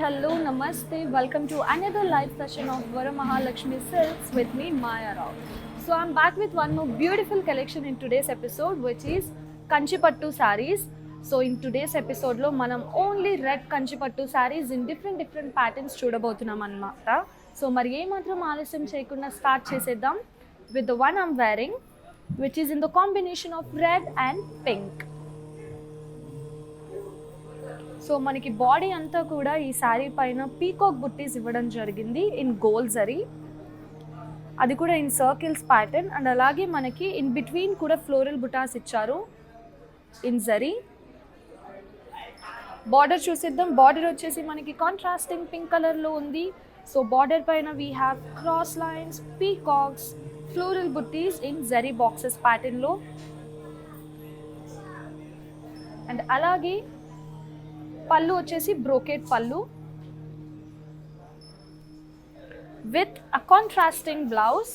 hello, namaste. Welcome to another live session of Varamahalakshmi Silks with me, Maya Rao. So I'm back with one more beautiful collection in today's episode, which is Kanchipattu sarees. So in today's episode lo manam only red Kanchipattu sarees in different patterns చూడబోతున్నాం అన్నమాట. So మరి ఏ మాత్రం ఆలస్యం చేయకుండా start చేసేద్దాం with the one I'm wearing, which is in the combination of red and pink. So మనకి body అంతా కూడా ఈ శారీ పైన పీకాక్ బుట్టీస్ ఇవ్వడం జరిగింది ఇన్ గోల్డ్ జరీ, అది కూడా ఇన్ సర్కిల్స్ ప్యాటర్న్. అండ్ అలాగే మనకి ఇన్ బిట్వీన్ కూడా ఫ్లోరల్ బుటాస్ ఇచ్చారు ఇన్ జరీ. బార్డర్ చూసిద్దాం. బార్డర్ వచ్చేసి మనకి కాంట్రాస్టింగ్ పింక్ కలర్లో ఉంది. సో బార్డర్ పైన we have cross lines, peacocks, floral butties in zari boxes ప్యాటర్న్లో. అండ్ అలాగే పళ్ళు వచ్చేసి బ్రోకెట్ పళ్ళు with a contrasting blouse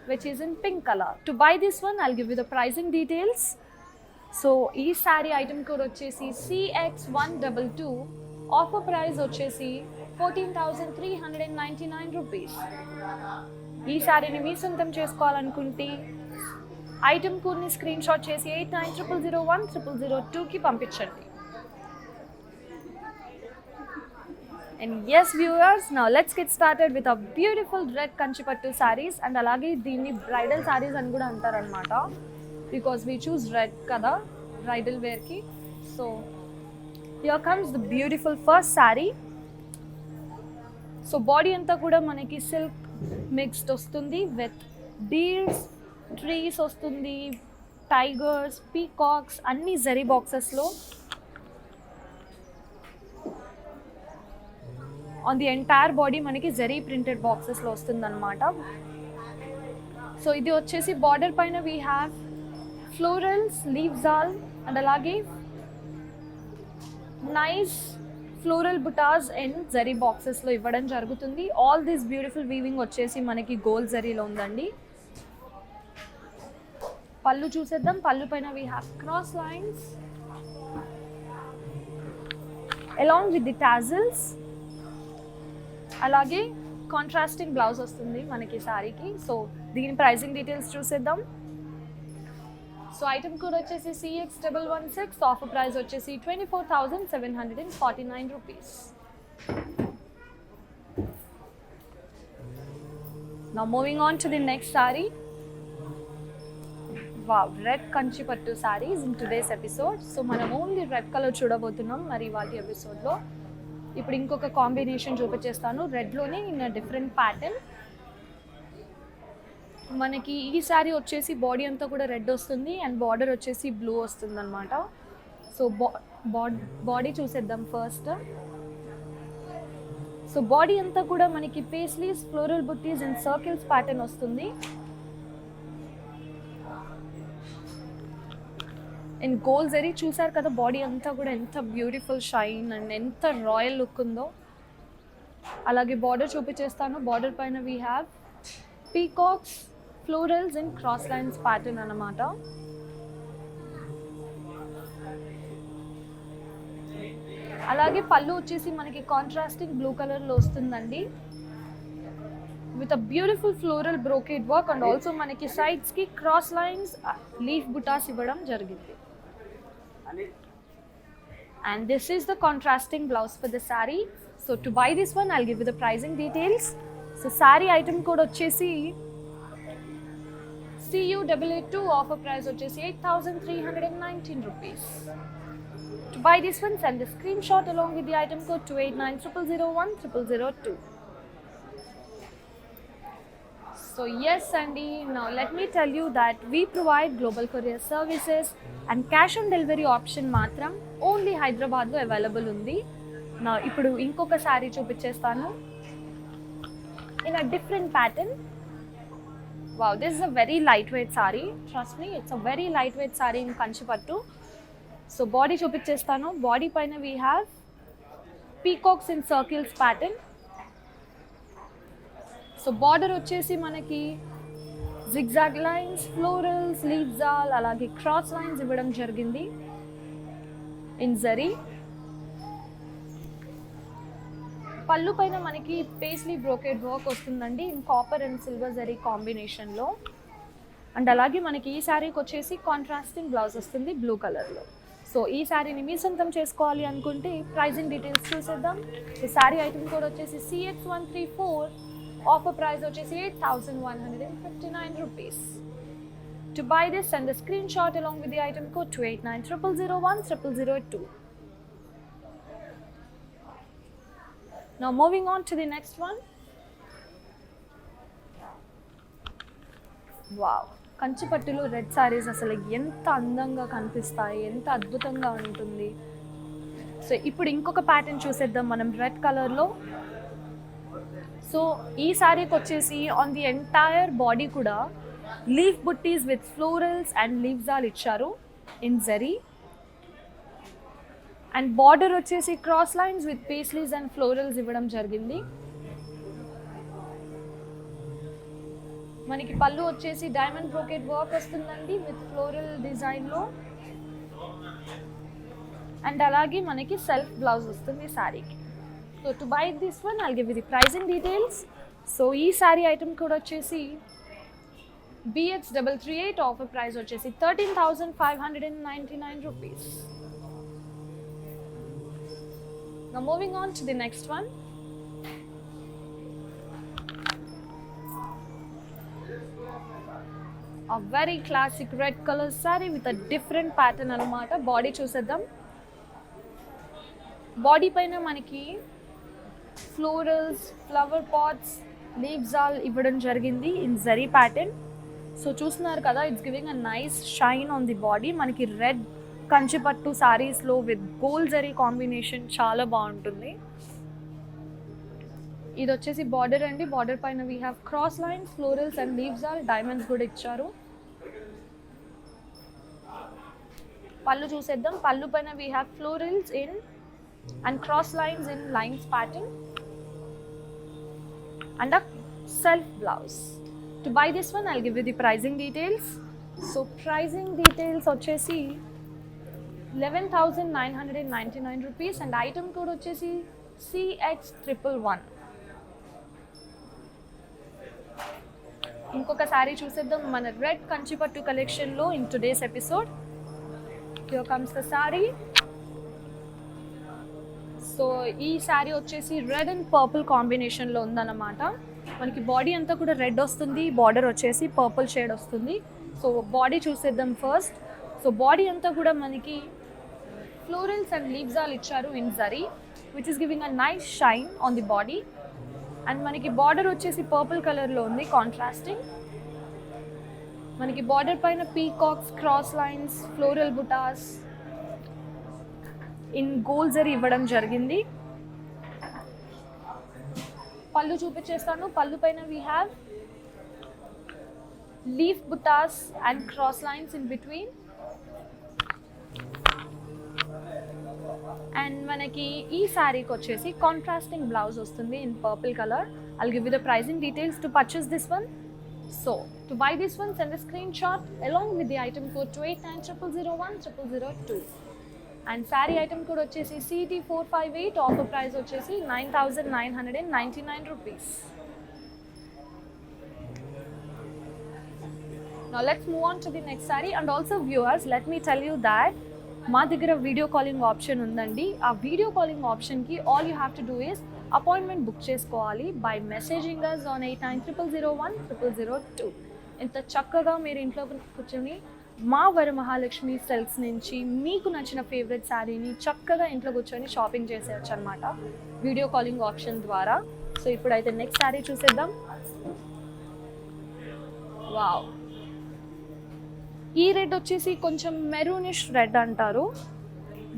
which is in pink color. To buy this one I'll give you the pricing details. So ee saree item code vachesi CX122, offer price vachesi 14,399 rupees. Ee saree ni mee sontam chesukovalanunte item code ni screenshot chesi 8900010002 ki pampinchandi. And yes viewers, now let's get started with our beautiful red Kanchipattu sarees. And alage దీన్ని bridal sarees అని కూడా అంటారు అన్నమాట, because we choose red kada bridal wear ki. So here comes the beautiful first saree. So body anta kuda manaki silk mixed ostundi with deers, trees ostundi, tigers, peacocks, anni zari boxes lo. On the entire body మనకి zari printed బాక్సెస్లో వస్తుందన్నమాట. So ఇది వచ్చేసి border పైన we have florals, leaves all and అలాగే nice floral butas and zari బాక్సెస్లో ఇవ్వడం జరుగుతుంది. All this beautiful weaving వచ్చేసి మనకి గోల్డ్ జరీలో ఉందండి. పళ్ళు చూసేద్దాం. పళ్ళు పైన we have cross lines along with the tassels. అలాగే కాంట్రాస్టింగ్ బ్లౌజ్ వస్తుంది మనకి శారీకి. సో దీని ప్రైసింగ్ డీటెయిల్స్ చూసేద్దాం. సో ఐటమ్ కోడ్ వచ్చేసి CX116, ఆఫర్ ప్రైస్ వచ్చేసి 24,749 rupees. Now moving on to the next saree. Wow, red Kanchipattu sarees in today's episode. So మనం only red colour చూడబోతున్నాం మరి వాటి ఎపిసోడ్లో. ఇప్పుడు ఇంకొక కాంబినేషన్ చూపించేస్తాను రెడ్లోనే ఇన్ డిఫరెంట్ ప్యాటర్న్. మనకి ఈ శారీ వచ్చేసి బాడీ అంతా కూడా రెడ్ వస్తుంది అండ్ బార్డర్ వచ్చేసి బ్లూ వస్తుంది అనమాట. సో బాడీ చూసేద్దాం ఫస్ట్. సో బాడీ అంతా కూడా మనకి paisleys, floral butties and circles pattern వస్తుంది. అండ్ గోల్డ్ జరీ చూసారు కదా, బాడీ అంతా కూడా ఎంత బ్యూటిఫుల్ షైన్ అండ్ ఎంత రాయల్ లుక్ ఉందో. అలాగే బార్డర్ చూపించేస్తాను. బార్డర్ పైన we have peacocks, florals and cross lines pattern అన్నమాట. అలాగే పళ్ళు వచ్చేసి మనకి కాంట్రాస్టింగ్ బ్లూ కలర్లో వస్తుందండి with a beautiful floral brocade work and also మనకి sides కి cross lines, leaf buttas ఇవ్వడం జరిగింది. And this is the contrasting blouse for the saree. So to buy this one I'll give you the pricing details. So saree item code వచ్చేసి CU882, offer price వచ్చేసి 8,319 rupees. To buy this one send the screenshot along with the item code to 8900010002. So yes Sandy, now let me tell you that we provide global courier services and cash on delivery option matram only Hyderabad lo available undi. Now ipudu inkoka saree chupichestanu in a different pattern. Wow, this is a very lightweight saree. Trust me, it's a very lightweight saree in Kanchipattu. So body chupichestanu. Body paina we have peacocks in circles pattern. So border వచ్చేసి మనకి zigzag lines, florals, leaves all అలాగే cross lines ఇవ్వడం జరిగింది in zari. పళ్ళు పైన మనకి paisley brocade work వస్తుందండి in copper and silver zari కాంబినేషన్లో. అండ్ అలాగే మనకి ఈ శారీకి వచ్చేసి కాంట్రాస్టింగ్ బ్లౌజ్ వస్తుంది బ్లూ కలర్లో. సో ఈ శారీని మీ సొంతం చేసుకోవాలి అనుకుంటే ప్రైజింగ్ డీటెయిల్స్ చూసేద్దాం. సో శారీ ఐటమ్ కోడ్ వచ్చేసి CX134, ఆఫర్ ప్రైస్ వచ్చేసి 8,159 rupees. To buy this, send a screenshot along with the item code to 8900010002. Now moving on to the next one. Wow, కంచిపట్టులో రెడ్ సారీస్ అసలు ఎంత అందంగా కనిపిస్తాయి, ఎంత అద్భుతంగా ఉంటుంది. సో ఇప్పుడు ఇంకొక ప్యాటర్న్ చూసేద్దాం మనం రెడ్ కలర్లో. సో ఈ శారీకి వచ్చేసి ఆన్ ది ఎంటైర్ బాడీ కూడా leaf butties with florals and leaves all ఇచ్చారు ఇన్ జరీ. అండ్ బార్డర్ వచ్చేసి cross lines with paisleys and florals ఇవ్వడం జరిగింది. మనకి పళ్ళు వచ్చేసి డైమండ్ బ్రోకెట్ వర్క్ వస్తుందండి విత్ ఫ్లోరల్ డిజైన్లో. అండ్ అలాగే మనకి సెల్ఫ్ బ్లౌజ్ వస్తుంది శారీకి. So to buy this one I'll give you the pricing details. So ఈ శారీ ఐటమ్ కూడా వచ్చేసి BX338, ఆఫర్ ప్రైస్ వచ్చేసి 13,599 rupees. Now moving on to the next one. A very classic red color saree with a different pattern anamata. Body చూసేద్దాం. Body పైన మనకి florals, flower pots, leaves all ఇవ్వడం జరిగింది in zari pattern. So చూస్తున్నారు కదా, it's giving a nice shine on the body. మనకి red Kanchipattu సారీస్లో with gold zari combination చాలా బాగుంటుంది. ఇది వచ్చేసి బార్డర్ అండి. బార్డర్ పైన we have cross lines, florals and leaves all diamonds కూడా ఇచ్చారు. పళ్ళు చూసేద్దాం. పళ్ళు పైన we have florals in and cross lines in lines pattern and a self blouse. To buy this one I'll give you the pricing details. So pricing details వచ్చేసి 11,999 rupees and item code వచ్చేసి CX111. ఇంకొక sorry చూసేద్దాం మన red కంచిపట్టు కలెక్షన్లో in today's episode. Here comes the saree. So ఈ శారీ వచ్చేసి red and purple కాంబినేషన్లో ఉందన్నమాట. మనకి బాడీ అంతా కూడా రెడ్ వస్తుంది, బార్డర్ వచ్చేసి పర్పుల్ షేడ్ వస్తుంది. సో బాడీ చూసేద్దాం ఫస్ట్. సో బాడీ అంతా కూడా మనకి ఫ్లోరల్స్ అండ్ లీవ్స్ ఆల్ ఇచ్చారు in zari which is giving a nice shine on the body. And మనకి బార్డర్ వచ్చేసి పర్పుల్ కలర్లో ఉంది కాంట్రాస్టింగ్. మనకి బార్డర్ పైన peacocks, cross lines, floral butas in gold zari ఇవ్వడం జరిగింది. పళ్ళు చూపించేస్తాను. పళ్ళు పైన we have leaf butas and cross lines in between. And మనకి ఈ శారీకి వచ్చేసి కాంట్రాస్టింగ్ బ్లౌజ్ వస్తుంది in purple colour. I'll give you the pricing details to purchase this one. So to buy this one send a screenshot along with the item code to 8900010002. And sari item కూడా వచ్చేసి CT458, offer price వచ్చేసి 9,999 rupees. Now let's move on to the next saree. And also viewers, let me tell you that మా దగ్గర video calling option ఉందండి. ఆ video calling ఆప్షన్కి all you have to do is appointment book చేసుకోవాలి by messaging us on 8900010002. ఎంత చక్కగా మీరు ఇంట్లో కూర్చొని మా వరమహాలక్ష్మి సెల్స్ నుంచి మీకు నచ్చిన ఫేవరెట్ శారీని చక్కగా ఇంట్లో కూర్చొని షాపింగ్ చేసేయచ్చు అనమాట వీడియో కాలింగ్ ఆప్షన్ ద్వారా. సో ఇప్పుడైతే నెక్స్ట్ శారీ చూసేద్దాం. వావ్, ఈ రెడ్ వచ్చేసి కొంచెం మెరూనిష్ రెడ్ అంటారు.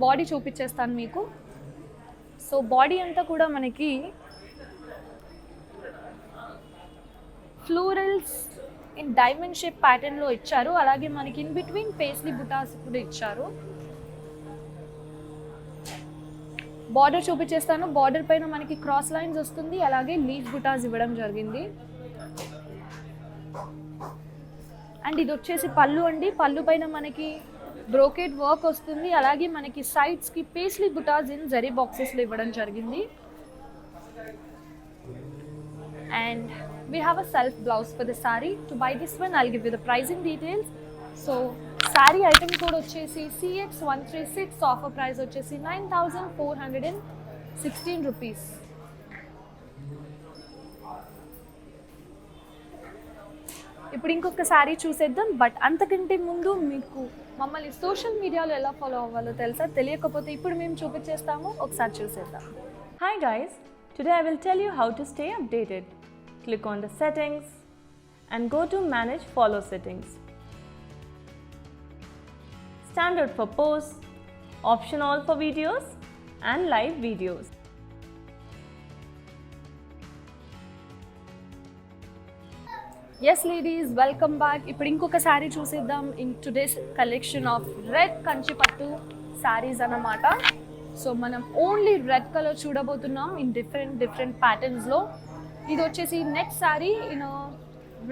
బాడీ చూపించేస్తాను మీకు. సో బాడీ అంతా కూడా మనకి ఫ్లోరల్స్ ఇన్ డైమండ్ షేప్ ప్యాటర్న్లో ఇచ్చారు. అలాగే మనకి ఇన్ బిట్వీన్ పేస్లీ బుటాస్ కూడా ఇచ్చారు. బార్డర్ చూపించేస్తాను. బార్డర్ పైన మనకి క్రాస్ లైన్స్ వస్తుంది, అలాగే లీఫ్ బుటాస్ ఇవ్వడం జరిగింది. అండ్ ఇది వచ్చేసి పళ్ళు అండి. పళ్ళు పైన మనకి బ్రోకెట్ వర్క్ వస్తుంది, అలాగే మనకి సైడ్స్కి పేస్లీ బుటాస్ ఇన్ జరీ బాక్సెస్లో ఇవ్వడం జరిగింది. and we have a self blouse for the saree. To buy this one, I'll give you the pricing details. So saree item code వచ్చేసి CX136, offer price వచ్చేసి 9,416 rupees. ఇప్పుడు ఇంకొక శారీ చూసేద్దాం. బట్ అంతకంటే ముందు మీకు మమ్మల్ని సోషల్ మీడియాలో ఎలా ఫాలో అవ్వాలో తెలుసా? తెలియకపోతే ఇప్పుడు మేము చూపించేస్తాము, ఒకసారి చూసేద్దాం. Hi guys, today I will tell you how to stay updated. Click on the settings and go to manage follow settings. Standard for posts, option all for videos and live videos. Yes ladies, welcome back. ఇప్పుడు ఇంకొక శారీ చూసేద్దాం. In today's collection of red Kanchi pattu saris అన్నమాట. So మనం only red colour చూడబోతున్నాం in different ప్యాటర్న్స్లో. ఇది వచ్చేసి next sari in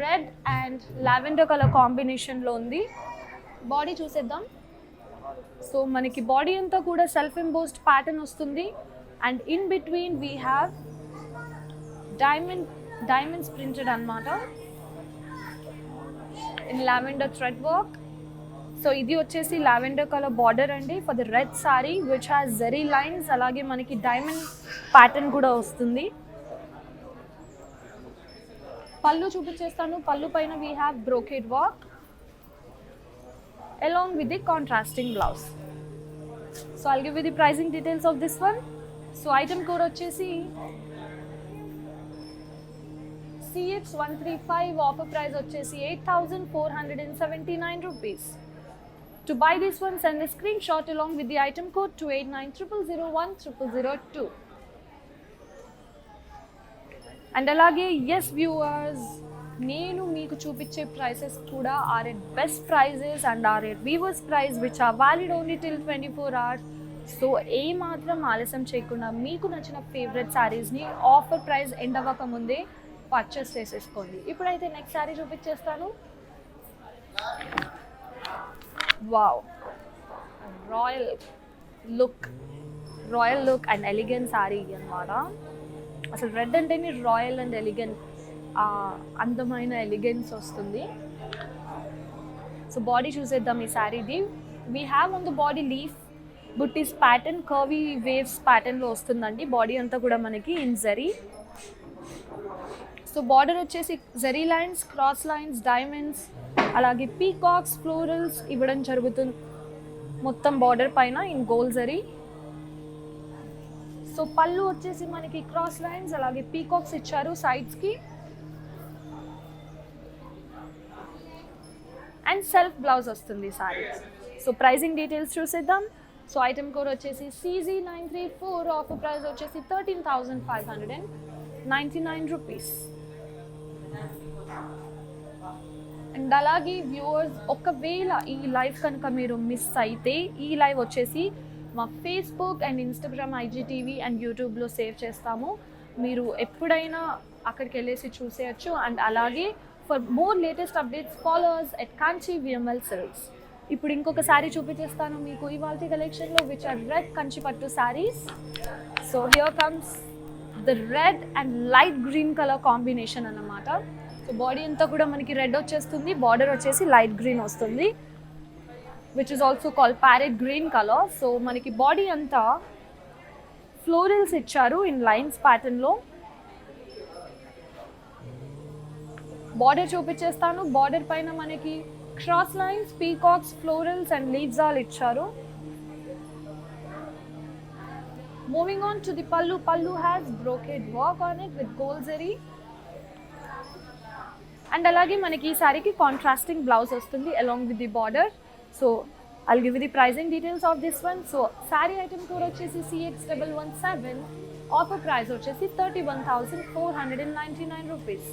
red and lavender colour కాంబినేషన్లో ఉంది. బాడీ చూసేద్దాం. సో మనకి బాడీ అంతా కూడా సెల్ఫ్ ఎంబోస్డ్ ప్యాటర్న్ వస్తుంది and in between we have diamonds printed అన్నమాట in lavender thread work. So ఇది వచ్చేసి లావెండర్ కలర్ బార్డర్ అండి for the red sari which has zari lines. అలాగే మనకి డైమండ్ ప్యాటర్న్ కూడా వస్తుంది. పళ్ళు చూపించేస్తాను. పళ్ళు పైన we have brocade work along with the contrasting blouse. So I'll give you the pricing details of this one. So item code వచ్చేసి CX135, offer price వచ్చేసి 8,479 rupees. To buy this one, send a screenshot along with the item code to 8900010002. And అలాగే yes viewers, నేను మీకు చూపించే prices కూడా are at best prices and are at weavers price which are valid only till 24 hours. So ఏ మాత్రం ఆలస్యం చేయకుండా మీకు నచ్చిన ఫేవరెట్ శారీస్ని ఆఫర్ ప్రైస్ ఎండ్ అవ్వక ముందే పర్చేస్ చేసేసుకోండి. ఇప్పుడైతే నెక్స్ట్ శారీ చూపించేస్తాను. Wow, royal look and elegant sari అన్నమాట. అసలు రెడ్ అంటేనే రాయల్ అండ్ ఎలిగెంట్, అందమైన ఎలిగెన్స్ వస్తుంది. సో బాడీ చూసేద్దాం ఈ శారీది. We have on the body leaf butties pattern, curvy waves ప్యాటర్న్లో వస్తుందండి. బాడీ అంతా కూడా మనకి ఇన్ జరీ. సో బార్డర్ వచ్చేసి zari lines, cross lines, diamonds, అలాగే పీకాక్స్, ఫ్లోరల్స్ ఇవ్వడం జరుగుతుంది మొత్తం బార్డర్ పైన ఇన్ గోల్డ్ జరీ. సో పళ్ళు వచ్చేసి మనకి క్రాస్ లైన్స్ అలాగే పీకాక్స్ ఇచ్చారు సైడ్స్కి. అండ్ సెల్ఫ్ బ్లౌజ్ వస్తుంది సారీ. సో ప్రైజింగ్ డీటెయిల్స్ చూసేద్దాం. సో ఐటమ్ కోడ్ వచ్చేసి CZ934, ఆఫర్ ప్రైస్ వచ్చేసి 13,599 rupees. అండ్ అలాగే వ్యూవర్స్, ఒకవేళ ఈ లైవ్ కనుక మీరు మిస్ అయితే ఈ లైవ్ వచ్చేసి మా Facebook and Instagram, IGTV and యూట్యూబ్లో సేవ్ చేస్తాము. మీరు ఎప్పుడైనా అక్కడికి వెళ్ళేసి చూసేయచ్చు. అండ్ అలాగే for more latest updates follow us at Kanchi VML Silks. ఇప్పుడు ఇంకొక శారీ చూపించేస్తాను మీకు ఇవాల్టి కలెక్షన్లో which are red Kanchi pattu saris. So here comes the red and light green colour combination అన్నమాట. సో బాడీ అంతా కూడా మనకి రెడ్ వచ్చేస్తుంది, బార్డర్ వచ్చేసి లైట్ గ్రీన్ వస్తుంది which is also called parrot green colour. So మనకి బాడీ అంతా ఫ్లోరల్స్ ఇచ్చారు ఇన్ లైన్స్ ప్యాటర్న్లో. బార్డర్ చూపించేస్తాను. బార్డర్ పైన మనకి cross lines, peacocks, florals and leaves all ఇచ్చారు. మూవింగ్ ఆన్ టు ది పల్లు. పల్లు has brocade work on it with gold zari. And అలాగే మనకి ఈ సారీకి కాంట్రాస్టింగ్ బ్లౌజ్ వస్తుంది along with the border. So I'll give you the pricing details of this one. So saree item code వచ్చేసి CX117, offer price వచ్చేసి 31,499 rupees.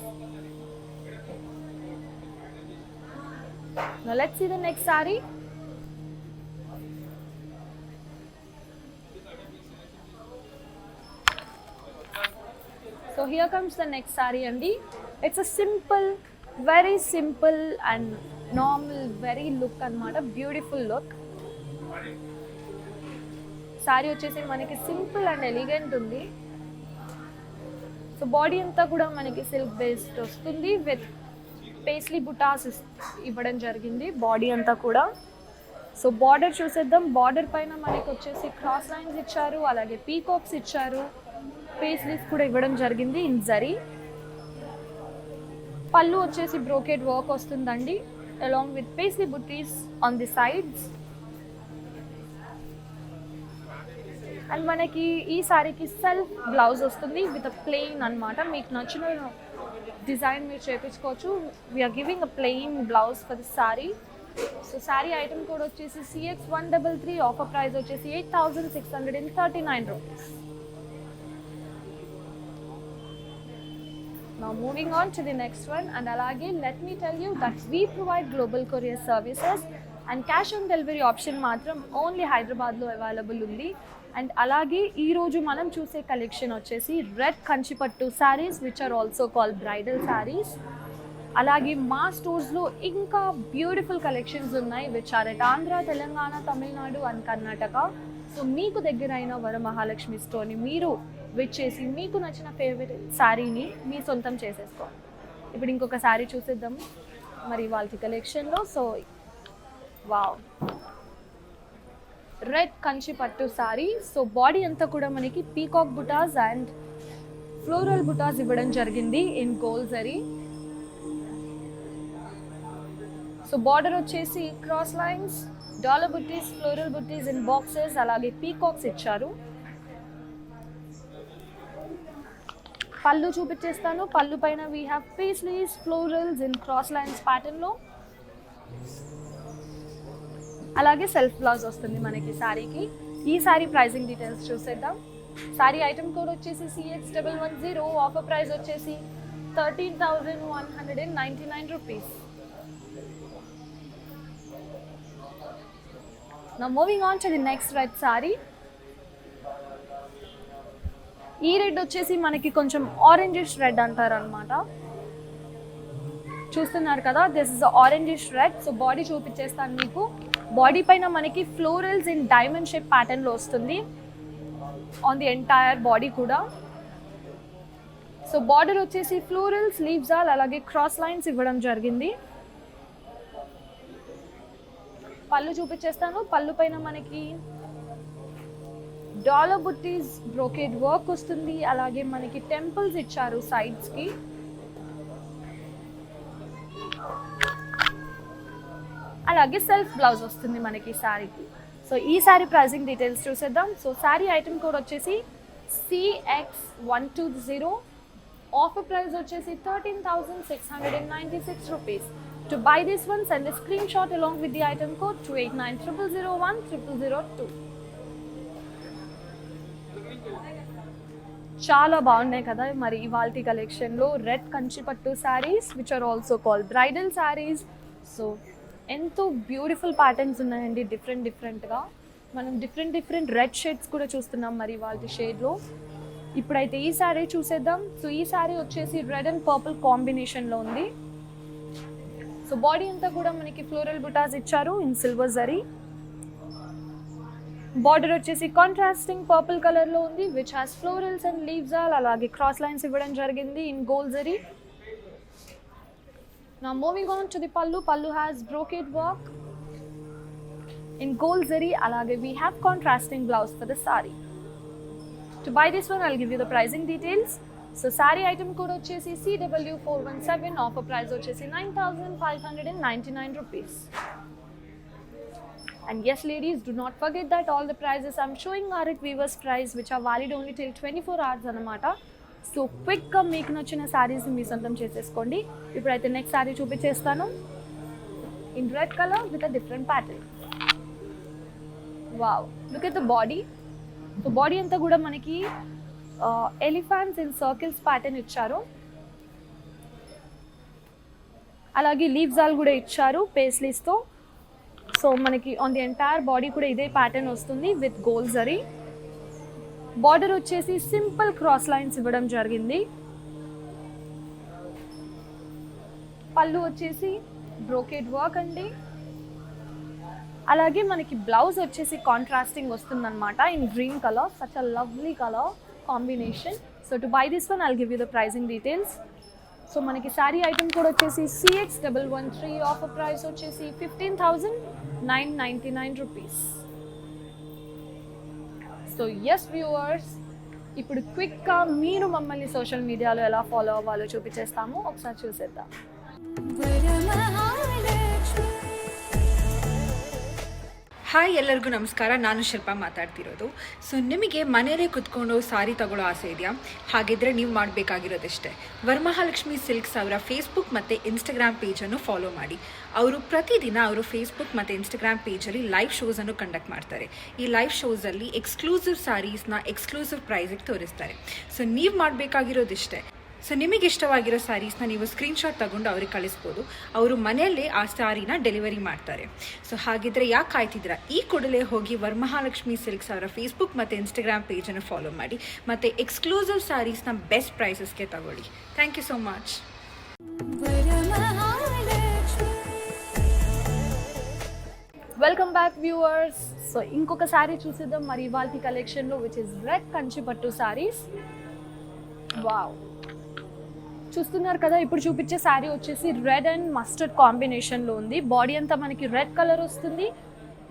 Now let's see the next saree. So here comes the next saree andi. It's a simple, very simple and normal, very look అన్నమాట, beautiful look. Sari వచ్చేసి మనకి simple and elegant ఉంది. So so body అంతా కూడా మనకి silk based వస్తుంది with paisley బుటాస్ ఇవ్వడం జరిగింది బాడీ అంతా కూడా. సో బార్డర్ చూసేద్దాం. బార్డర్ పైన మనకి వచ్చేసి క్రాస్ లైన్స్ ఇచ్చారు, అలాగే పీకాక్స్ ఇచ్చారు, పేస్లీస్ కూడా ఇవ్వడం జరిగింది ఇన్ జరీ. పళ్ళు వచ్చేసి బ్రోకెడ్ వర్క్ వస్తుందండి along with paisley butis on the sides. And మనకి ఈ సారీకి సెల్ఫ్ బ్లౌజ్ వస్తుంది విత్ అ ప్లెయిన్ అనమాట. మీకు నచ్చిన డిజైన్ మీరు చేయించుకోవచ్చు. We are giving a plain blouse for the sari. So sari item code వచ్చేసి CX133. ఆఫర్ ప్రైస్ వచ్చేసి 8,639 rupees. Now moving on to the next one, and alage let me tell you that we provide global courier services and cash on delivery option matram only Hyderabad lo available undi. And alage ee roju manam choose collection vachesi red kanchipattu sarees which are also called bridal sarees. Alage ma stores lo inka beautiful collections unnai which are at Andhra, Telangana, Tamil Nadu and Karnataka. So meeku deggaraina Varamahalakshmi store ni meeru which చేసి మీకు నచ్చిన favourite శారీని మీ సొంతం చేసేసుకోండి. ఇప్పుడు ఇంకొక శారీ చూసేద్దాం మరి వాళ్ళ కలెక్షన్లో. సో వావ్, రెడ్ కంచి పట్టు శారీ. సో బాడీ అంతా కూడా మనకి పీకాక్ బుటాస్ అండ్ ఫ్లోరల్ బుటాస్ ఇవ్వడం జరిగింది in gold zari. So border వచ్చేసి cross lines, dollar buttis, floral buttis in boxes, అలాగే పీకాక్స్ ఇచ్చారు. పళ్ళు చూపించేస్తాను. పళ్ళు పైన we have paisleys, florals in cross lines ప్యాటర్న్లో, అలాగే సెల్ఫ్ బ్లౌజ్ వస్తుంది మనకి శారీకి. ఈ శారీ ప్రైసింగ్ డీటెయిల్స్ చూసేద్దాం. శారీ ఐటమ్ కోడ్ వచ్చేసి CX110. ఆఫర్ ప్రైస్ వచ్చేసి 13,199 rupees. Now moving on to the next red saree. ఈ రెడ్ వచ్చేసి మనకి కొంచెం ఆరెంజిష్ రెడ్ అంటారు అనమాట. చూస్తున్నారు కదా, this is orangish red. So body చూపించేస్తాను మీకు. బాడీ పైన మనకి ఫ్లోరల్స్ ఇన్ డైమండ్ షేప్ ప్యాటర్న్లో వస్తుంది ఆన్ ది ఎంటైర్ బాడీ కూడా. సో బార్డర్ వచ్చేసి ఫ్లోరల్స్, లీవ్స్ ఆల్, అలాగే క్రాస్ లైన్స్ ఇవ్వడం జరిగింది. పళ్ళు చూపించేస్తాను. పళ్ళు పైన మనకి డాలర్ బుట్టీస్ బ్రోకెడ్ వర్క్ వస్తుంది, అలాగే మనకి టెంపుల్స్ ఇచ్చారు సైడ్స్కి. అలాగే సెల్ఫ్ బ్లౌజ్ వస్తుంది మనకి శారీకి. సో ఈ శారీ ప్రైసింగ్ డీటెయిల్స్ చూసేద్దాం. సో శారీ ఐటమ్ కోడ్ వచ్చేసి CX120. ఆఫర్ ప్రైస్ వచ్చేసి 13,696 rupees. To buy this one, send a screenshot along with the item code to 8900010002. చాలా బాగున్నాయి కదా మరి ఇవాల్టి కలెక్షన్లో red Kanchipattu sarees which are also called bridal sarees. So ఎంతో బ్యూటిఫుల్ ప్యాటర్న్స్ ఉన్నాయండి డిఫరెంట్గా. మనం డిఫరెంట్ రెడ్ షేడ్స్ కూడా చూస్తున్నాం మరి ఇవాల్టి షేడ్లో. ఇప్పుడైతే ఈ శారీ చూసేద్దాం. సో ఈ శారీ వచ్చేసి రెడ్ అండ్ పర్పుల్ కాంబినేషన్లో ఉంది. సో బాడీ అంతా కూడా మనకి ఫ్లోరల్ బుటాస్ ఇచ్చారు ఇన్ సిల్వర్ జరీ. బార్డర్ వచ్చేసి కాంట్రాస్టింగ్ పర్పుల్ కలర్లో ఉంది which has florals and leaves all, అలాగే క్రాస్ లైన్స్ ఇవ్వడం జరిగింది in gold zari. Now moving on to the pallu. Pallu has brocade work in gold zari, alage we have contrasting blouse for the saree. To buy this one, I'll give you the pricing details. So saree item code వచ్చేసి CW417. Offer price వచ్చేసి 9,599 rupees. And yes ladies, do not forget that all the prices I'm showing are at weavers price which are valid only till 24 hours అన్నమాట. So క్విక్గా మీకు నచ్చిన శారీస్ మీ సొంతం చేసేసుకోండి. ఇప్పుడైతే next sari చూపించేస్తాను in red colour with a different pattern. Wow, look at the body. So body అంతా కూడా మనకి ఎలిఫెంట్స్ ఇన్ సర్కిల్స్ ప్యాటర్న్ ఇచ్చారు, అలాగే లీవ్స్ ఆల్ కూడా ఇచ్చారు పేస్లీస్తో. సో మనకి ఆన్ ది ఎంటైర్ బాడీ కూడా ఇదే ప్యాటర్న్ వస్తుంది విత్ గోల్డ్ జరీ. బార్డర్ వచ్చేసి సింపుల్ క్రాస్ లైన్స్ ఇవ్వడం జరిగింది. పళ్ళు వచ్చేసి బ్రోకేడ్ వర్క్ అండి. అలాగే మనకి బ్లౌజ్ వచ్చేసి కాంట్రాస్టింగ్ వస్తుందన్నమాట in green colour. Such a lovely colour combination. So so to buy this one I'll give you the pricing details. So మనకి శారీ ఐటమ్ కూడా వచ్చేసి CX113 ఆఫర్ ప్రైస్ వచ్చేసి 15,999 రూపీస్. సో ఎస్ వ్యూవర్స్, ఇప్పుడు క్విక్గా మీరు మమ్మల్ని సోషల్ మీడియాలో ఎలా ఫాలో అవ్వాలో చూపించేస్తాము, ఒకసారి చూసేద్దాం. ಹಾಯ್ ಎಲ್ಲರಿಗೂ ನಮಸ್ಕಾರ. ನಾನು ಶಿಲ್ಪಾ ಮಾತಾಡ್ತಿರೋದು. ಸೊ ನಿಮಗೆ ಮನೇಲೇ ಕುತ್ಕೊಂಡು ಸಾರಿ ತಗೊಳ್ಳೋ ಆಸೆ ಇದೆಯಾ? ಹಾಗಿದ್ರೆ ನೀವು ಮಾಡಬೇಕಾಗಿರೋದಿಷ್ಟೇ, ವರಮಹಾಲಕ್ಷ್ಮಿ ಸಿಲ್ಕ್ಸ್ ಅವರ ಫೇಸ್ಬುಕ್ ಮತ್ತು ಇನ್ಸ್ಟಾಗ್ರಾಮ್ ಪೇಜನ್ನು ಫಾಲೋ ಮಾಡಿ. ಅವರು ಪ್ರತಿದಿನ ಅವರು ಫೇಸ್ಬುಕ್ ಮತ್ತು ಇನ್ಸ್ಟಾಗ್ರಾಮ್ ಪೇಜಲ್ಲಿ ಲೈವ್ ಶೋಸನ್ನು ಕಂಡಕ್ಟ್ ಮಾಡ್ತಾರೆ. ಈ ಲೈವ್ ಶೋಸಲ್ಲಿ ಎಕ್ಸ್ಕ್ಲೂಸಿವ್ ಸ್ಯಾರೀಸ್ನ ಎಕ್ಸ್ಕ್ಲೂಸಿವ್ ಪ್ರೈಸಿಗೆ ತೋರಿಸ್ತಾರೆ. ಸೊ ನೀವು ಮಾಡಬೇಕಾಗಿರೋದಿಷ್ಟೇ, ಸೊ ನಿಮಗೆ ಇಷ್ಟವಾಗಿರೋ ಸ್ಯಾರೀಸ್ನ ನೀವು ಸ್ಕ್ರೀನ್ಶಾಟ್ ತಗೊಂಡು ಅವ್ರಿಗೆ ಕಳಿಸ್ಬೋದು. ಅವರು ಮನೆಯಲ್ಲೇ ಆ ಸ್ಯಾರಿನ ಡೆಲಿವರಿ ಮಾಡ್ತಾರೆ. ಸೊ ಹಾಗಿದ್ರೆ ಯಾಕೆ ಕಾಯ್ತಿದ್ದೀರಾ? ಈ ಕೂಡಲೇ ಹೋಗಿ ವರಮಹಾಲಕ್ಷ್ಮಿ ಸಿಲ್ಕ್ಸ್ ಅವರ ಫೇಸ್ಬುಕ್ ಮತ್ತು ಇನ್ಸ್ಟಾಗ್ರಾಮ್ ಪೇಜನ್ನು ಫಾಲೋ ಮಾಡಿ ಮತ್ತು ಎಕ್ಸ್ಕ್ಲೂಸಿವ್ ಸ್ಯಾರೀಸ್ನ ಬೆಸ್ಟ್ ಪ್ರೈಸಸ್ಗೆ ತಗೊಳ್ಳಿ. Thank you so much. Welcome back viewers. So ఇంకొక శారీ చూసేద్దాం మరి ఇవాల్టి కలెక్షన్లో, which is red Kanchi pattu saris. Wow, చూస్తున్నారు కదా, ఇప్పుడు చూపించే శారీ వచ్చేసి రెడ్ అండ్ మస్టర్డ్ కాంబినేషన్లో ఉంది. బాడీ అంతా మనకి రెడ్ కలర్ వస్తుంది,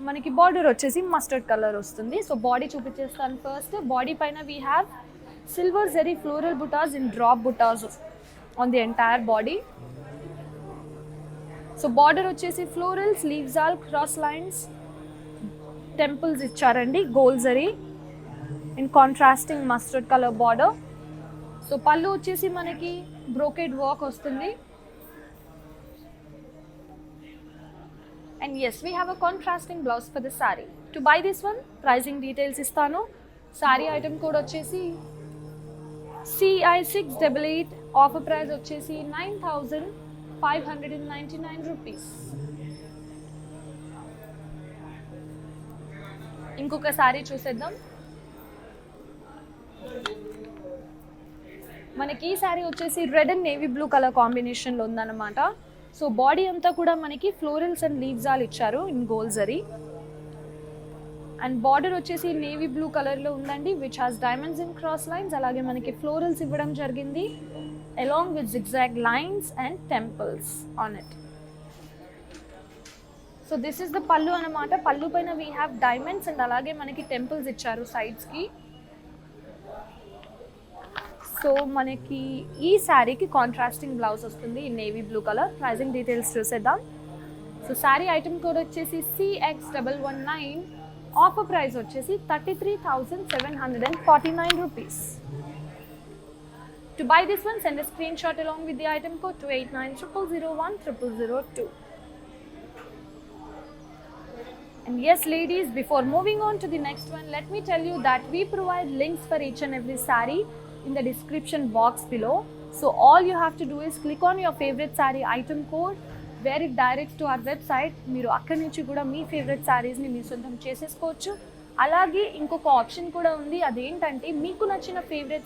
మనకి బార్డర్ వచ్చేసి మస్టర్డ్ కలర్ వస్తుంది. సో బాడీ చూపించేస్తాను ఫస్ట్. బాడీ పైన we have silver zari floral butas in drop butas on the entire body. So border వచ్చేసి florals, leaves all cross lines, temples ఇచ్చారండి gold zari in contrasting mustard colour border. So పళ్ళు వచ్చేసి మనకి brocade work వస్తుంది. And yes, we have a contrasting blouse for the sari. To buy this one pricing details ఇస్తాను. Sari item code వచ్చేసి CI688, offer price వచ్చేసి 9,599 rupees. ఇంకొక శారీ చూసేద్దాం. మనకి ఈ శారీ వచ్చేసి red and navy blue colour కాంబినేషన్లో ఉందన్నమాట. సో బాడీ అంతా కూడా మనకి ఫ్లోరల్స్ అండ్ లీవ్స్ ఆల్ ఇచ్చారు in gold zari. And border వచ్చేసి నేవీ బ్లూ కలర్లో ఉందండి, which has diamonds in cross lines. అలాగే మనకి ఫ్లోరల్స్ ఇవ్వడం జరిగింది along with zigzag lines and temples on it. So this is the పళ్ళు అన్నమాట. పళ్ళు పైన వీ హ్యావ్ డైమండ్స్ అండ్ అలాగే మనకి టెంపుల్స్ ఇచ్చారు సైడ్స్కి. సో మనకి ఈ శారీకి కాంట్రాస్టింగ్ బ్లౌజ్ వస్తుంది ఈ navy blue colour. Pricing details చూసేద్దాం. సో శారీ ఐటమ్ కోడ్ వచ్చేసి CX119, ఆఫర్ ప్రైస్ వచ్చేసి 33,749 rupees. To buy this one send a screenshot along with the item code 2890010002. And yes ladies, before moving on to the next one, let me tell you that we provide links for each and every saree in the description box below. So all you have to do is click on your favorite saree item code where it directs to our website. మీరు అక్కడి నుంచి కూడా మీ favourite శారీస్ని మీ సొంతం చేసేసుకోవచ్చు. అలాగే ఇంకొక option కూడా ఉంది, అదేంటంటే మీకు నచ్చిన ఫేవరెట్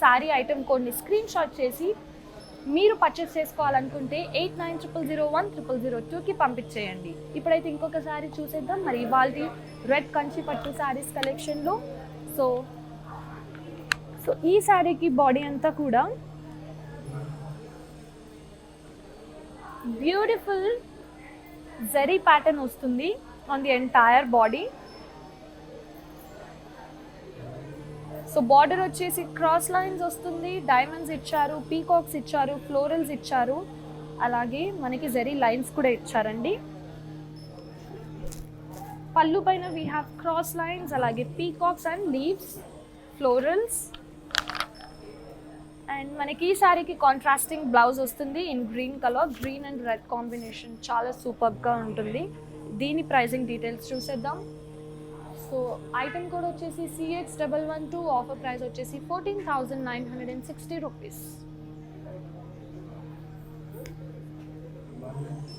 శారీ ఐటమ్ కోడ్ని స్క్రీన్ షాట్ చేసి మీరు పర్చేస్ చేసుకోవాలనుకుంటే 8900010002కి పంపించేయండి. ఇప్పుడైతే ఇంకొక శారీ చూసేద్దాం మరి ఇవాళ రెడ్ కంచి పట్టు శారీస్ కలెక్షన్లో. సో ఈ శారీకి బాడీ అంతా కూడా బ్యూటిఫుల్ జరీ ప్యాటర్న్ వస్తుంది on the entire body. So border వచ్చేసి క్రాస్ లైన్స్ వస్తుంది, డైమండ్స్ ఇచ్చారు, పీకాక్స్ ఇచ్చారు, ఫ్లోరల్స్ ఇచ్చారు, అలాగే మనకి జరీ లైన్స్ కూడా ఇచ్చారండి. పళ్ళు పైన వీ హ్యావ్ క్రాస్ లైన్స్, అలాగే peacocks and leaves, florals. And మనకి ఈ శారీకి కాంట్రాస్టింగ్ బ్లౌజ్ వస్తుంది in green colour. Green and red combination చాలా సూపర్గా ఉంటుంది. దీని ప్రైజింగ్ డీటెయిల్స్ చూసేద్దాం. సో ఐటమ్ కోడ్ వచ్చేసి CX112, ఆఫర్ ప్రైస్ వచ్చేసి 14,960 రూపీస్.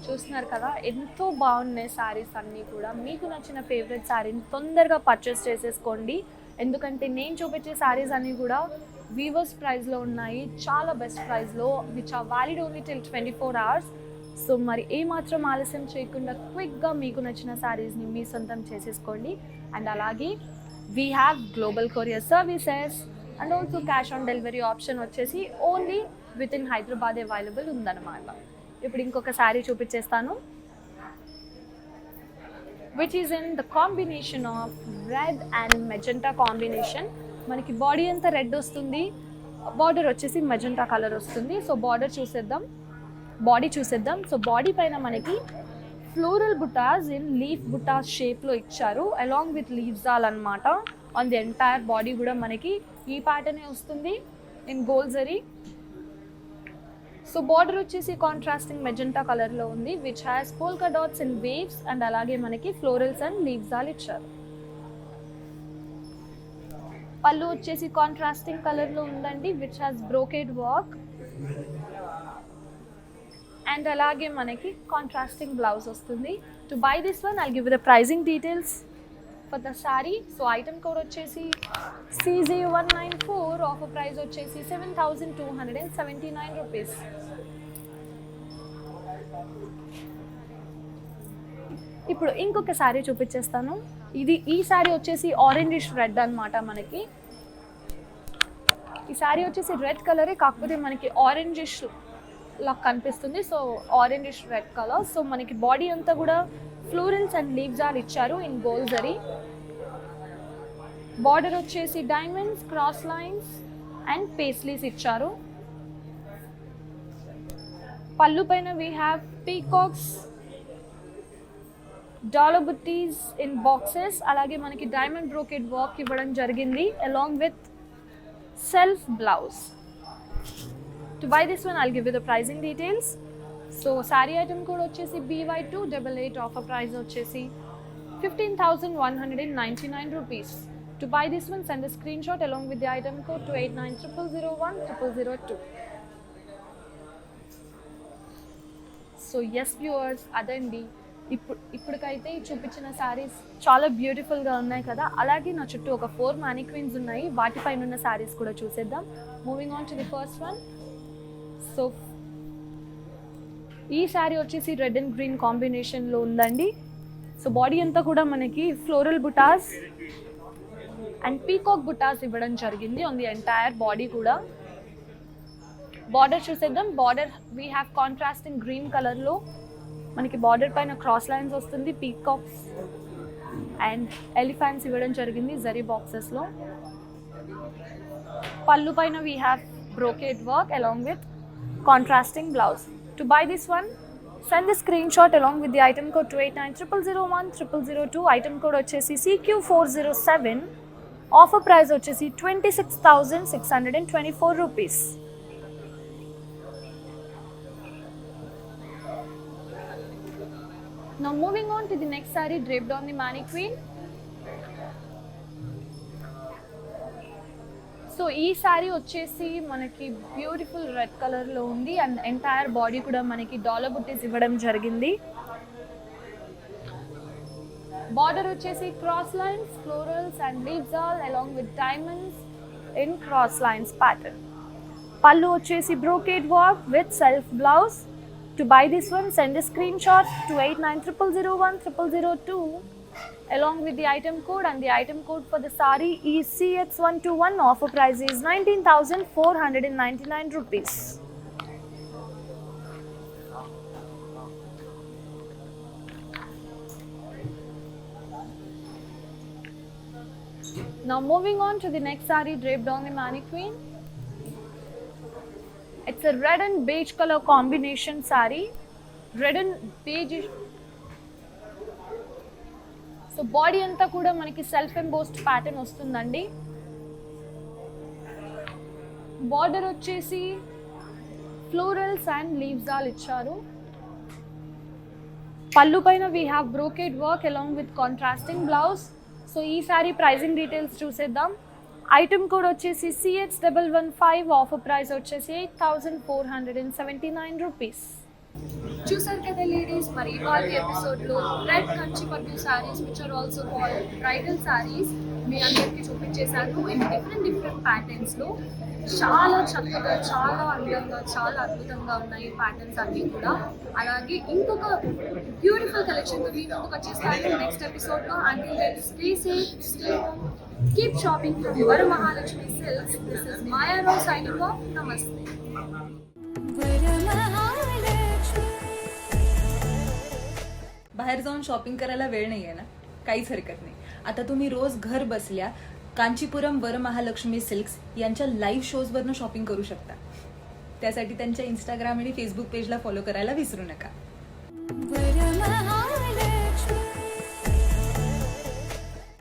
చూస్తున్నారు కదా, ఎంతో బాగున్నాయి శారీస్ అన్నీ కూడా. మీకు నచ్చిన ఫేవరెట్ శారీని తొందరగా పర్చేస్ చేసేసుకోండి, ఎందుకంటే నేను చూపించే శారీస్ అన్నీ కూడా వీవర్స్ ప్రైస్లో ఉన్నాయి, చాలా బెస్ట్ ప్రైస్లో, which are valid only till 24 hours. So మరి ఏమాత్రం ఆలస్యం చేయకుండా క్విక్గా మీకు నచ్చిన శారీస్ని మీ సొంతం చేసేసుకోండి. అండ్ అలాగే we have global courier services. And also cash on delivery option వచ్చేసి only with in Hyderabad available ఉందన్నమాట. ఇప్పుడు ఇంకొక శారీ చూపించేస్తాను, which is in the combination of red and magenta combination. మనకి బాడీ అంతా రెడ్ వస్తుంది, బార్డర్ వచ్చేసి మెజెంటా కలర్ వస్తుంది. సో బార్డర్ చూసేద్దాం, బాడీ చూసేద్దాం. సో బాడీ పైన మనకి floral butas in leaf butas షేప్లో ఇచ్చారు అలాంగ్ విత్ లీవ్స్ ఆల్ అనమాట. ఆన్ ది ఎంటైర్ బాడీ కూడా మనకి ఈ ప్యాటర్నే వస్తుంది in gold zari. So border వచ్చేసి కాంట్రాస్టింగ్ మెజెంటా కలర్లో ఉంది which has polka dots in waves and అలాగే మనకి ఫ్లోరల్స్ అండ్ లీవ్స్ ఆల్ ఇచ్చారు. పళ్ళు వచ్చేసి కాంట్రాస్టింగ్ కలర్లో ఉందండి which has brocade work and అలాగే మనకి కాంట్రాస్టింగ్ బ్లౌజ్ వస్తుంది. To buy this one I'll give the pricing details for the sari. So item code వచ్చేసి CZ194, ఆఫర్ ప్రైస్ వచ్చేసి 7,279 రూపీస్. ఇప్పుడు ఇంకొక శారీ చూపించేస్తాను. ఈ శారీ వచ్చేసి ఆరెంజిష్ రెడ్ అనమాట. మనకి ఈ శారీ వచ్చేసి రెడ్ కలరే, కాకపోతే మనకి ఆరెంజిష్ లా కనిపిస్తుంది. So orangish red colour. So మనకి బాడీ అంతా కూడా ఫ్లోరల్స్ అండ్ లీవ్స్ ఆల్ ఇచ్చారు ఇన్ గోల్డ్ జరీ. బార్డర్ వచ్చేసి diamonds, cross lines and paisleys ఇచ్చారు. పళ్ళు పైన we have peacocks, dollar butties in boxes, అలాగే మనకి డైమండ్ బ్రోకెడ్ వర్క్ ఇవ్వడం జరిగింది along with self blouse. To buy this one I'll give you the pricing details. So sari item కూడా వచ్చేసి BY288, ఆఫర్ ప్రైస్ వచ్చేసి 15,199 rupees. To buy this one send a screenshot along with the item code to 8900010002. So yes viewers, అదండి ఇప్పటికైతే చూపించిన శారీస్ చాలా బ్యూటిఫుల్గా ఉన్నాయి కదా. అలాగే నా చుట్టూ ఒక 4 మానిక్వీన్స్ ఉన్నాయి, వాటిపైన ఉన్న శారీస్ కూడా చూసేద్దాం. Moving on to the first one. So ఈ శారీ వచ్చేసి రెడ్ అండ్ గ్రీన్ కాంబినేషన్లో ఉందండి. సో బాడీ అంతా కూడా మనకి ఫ్లోరల్ బుటాస్ అండ్ పీకాక్ బుటాస్ ఇవ్వడం జరిగింది ఆన్ ది ఎంటైర్ బాడీ కూడా. బార్డర్ చూసేద్దాం. Border we have contrasting green కలర్లో మనకి బార్డర్ పైన క్రాస్ లైన్స్ వస్తుంది, పీకాక్స్ అండ్ ఎలిఫెంట్స్ ఇవ్వడం జరిగింది జరీ బాక్సెస్లో. పళ్ళు పైన we have brocade work along with contrasting blouse. To buy this one send the screenshot along with the item code to 8900010002. Item code వచ్చేసి CQ407, offer price వచ్చేసి 26,624 rupees. Now moving on to the next saree draped on the mannequin. So ఈ శారీ వచ్చేసి మనకి beautiful red కలర్లో ఉంది and entire body కూడా మనకి dollar బుట్టీస్ ఇవ్వడం జరిగింది. బార్డర్ వచ్చేసి cross lines, florals and leaves all along with diamonds in cross lines pattern. పళ్ళు వచ్చేసి brocade work with self blouse. To buy this one, send a screenshot to 8900010002 along with the item code, and the item code for the saree is CX121. Offer price is 19,499 rupees. Now moving on to the next saree draped on the mannequin. It's a red and beige color combination saree. Red and beige. So body anta kuda manaki self embossed pattern ostundandi. Border వచ్చేసి florals and leaves all ఇచ్చారు. పళ్ళు పైన we have brocade work along with contrasting blouse. So ఈ saree pricing details చూసేద్దాం. Item code వచ్చేసి CX115, offer price వచ్చేసి 8,479 rupees. చూసారు కదా లేడీస్, మరి ఇవాళ ఎపిసోడ్లో red Kanchi pattu saris which are also called bridal saris మీ అందరికీ చూపించేశాను. ఇన్ డిఫరెంట్ ప్యాటర్న్స్లో చాలా చక్కగా, చాలా అందంగా, చాలా అద్భుతంగా ఉన్నాయి ప్యాటర్న్స్ అన్నీ కూడా. అలాగే ఇంకొక బ్యూటిఫుల్ కలెక్షన్తో మీ ముందుకు వచ్చేస్తాను నెక్స్ట్ ఎపిసోడ్లో. Until then stay safe, stay home, keep shopping from Varamahalakshmi silks. This is Maya Rao signing off. నమస్తే. बाहेर जाऊन शॉपिंग करायला वेळ नाही आहे ना, काहीच हरकत नाही. आता तुम्ही रोज घर बसल्या कांचीपुरम वरमहालक्ष्मी सिल्क्स यांच्या लाईव्ह शोजवरनं शॉपिंग करू शकता. त्यासाठी त्यांच्या इंस्टाग्राम आणि फेसबुक पेजला फॉलो करायला विसरू नका.